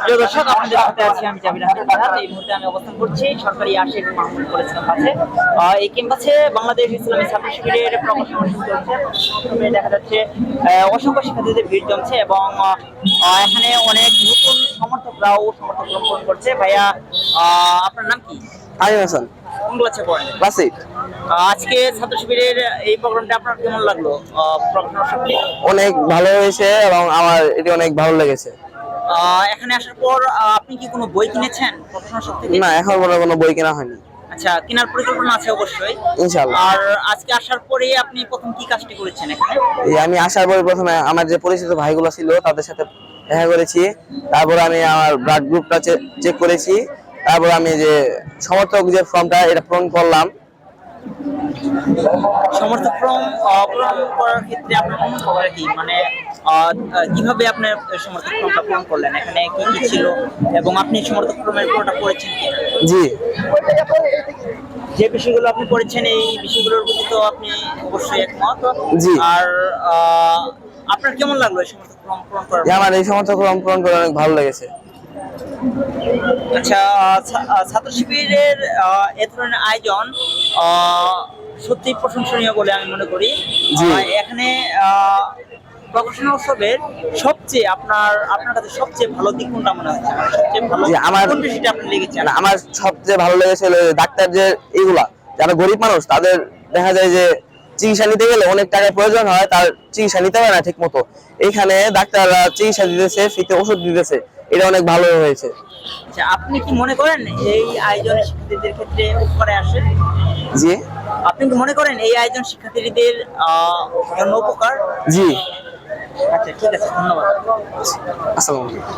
প্রিয় দর্শক, আপনাদের সাথে আছি আমি জাবির আহমেদ ফারহাদ। এই মুহূর্তে আমি অবস্থান করছি সরকারি আশিক মাহমুদ কলেজ ক্যাম্পাসে। এই ক্যাম্পাসে বাংলাদেশ ইসলামী ছাত্র শিবিরের প্রকাশনা অনুষ্ঠান চলছে। প্রথমে দেখা যাচ্ছে অসংখ্য শিক্ষার্থীদের ভিড় জমছে এবং এখানে অনেক নতুন সমর্থকরাও সমর্থক গ্রহণ করছে। ভাইয়া, আপনার নাম কি? আইম হাসান। কোন ক্লাসে পড়েন? ক্লাস 8। আজকে ছাত্র শিবিরের এই প্রোগ্রামটা আপনার কেমন লাগলো? প্রকাশনা অনুষ্ঠানটি অনেক ভালো হয়েছে এবং আমার এটি অনেক ভালো লেগেছে। এখানে আসার পর আপনি কি কোনো বই কিনেছেন প্রকাশনা শপ থেকে? না, এখন কোনো বই কেনা হয়নি। আচ্ছা, কেনার পরিকল্পনা আছে অবশ্যই ইনশাআল্লাহ। আর আজকে আসার পরে আপনি প্রথম কি কাজটি করেছেন এখানে? আমি আসার পরে প্রথমে আমার যে পরিচিত ভাইগুলো ছিল তাদের সাথে দেখা করেছি। তারপর আমি আমার ব্লাড গ্রুপটা চেক করেছি। তারপর আমি যে সমর্থক যে ফর্মটা এটা পূরণ করলাম। সমর্থক ফর্ম পূরণ করার ক্ষেত্রে আপনার অনুভবটা কি? মানে কিভাবে আপনি সমর্থক ফর্মটা পূরণ করলেন? এখানে কি কি ছিল এবং আপনি সমর্থক ফর্মের পুরোটা পড়েছেন কিনা? জি। যে বিষয়গুলো আপনি পড়েছেন এই বিষয়গুলোর প্রতি তো আপনি অবশ্যই একমত। জি। আর আপনার কেমন লাগলো এই সমর্থক ফর্ম পূরণ করার? আমার এই সমর্থক ফর্ম পূরণ করে অনেক ভালো লেগেছে। আচ্ছা, ছাত্র শিবিরের এ ধরনের আয়োজন সত্যি প্রশংসনীয় বলে আমি মনে করি। এখানে প্রকাশনা উৎসবের সবচেয়ে আপনার কাছে সবচেয়ে ভালো দিক কোনটা মনে হচ্ছে? মানে সবচেয়ে ভালো আমার কোন বিষয়টা আপনার লেগেছে? আমার সবচেয়ে ভালো লেগেছে ডাক্তার যে এইগুলা যারা গরিব মানুষ তাদের দেখা যায় যে চিকিৎসা নিতে গেলে অনেক টাকার প্রয়োজন হয়, তার চিকিৎসা নিতে পারে না ঠিক মতো। এইখানে ডাক্তাররা চিকিৎসা দিতেছে, ফ্রিতে ওষুধ দিতেছে, এটা অনেক ভালো হয়েছে। আচ্ছা, আপনি কি মনে করেন এই আয়োজন শিক্ষার্থীদের ক্ষেত্রে উপকারে আসে? জি। আপনি কি মনে করেন এই আয়োজন শিক্ষার্থীদের জন্য উপকার? জি। আচ্ছা, ঠিক আছে, ধন্যবাদ। আসসালামু আলাইকুম।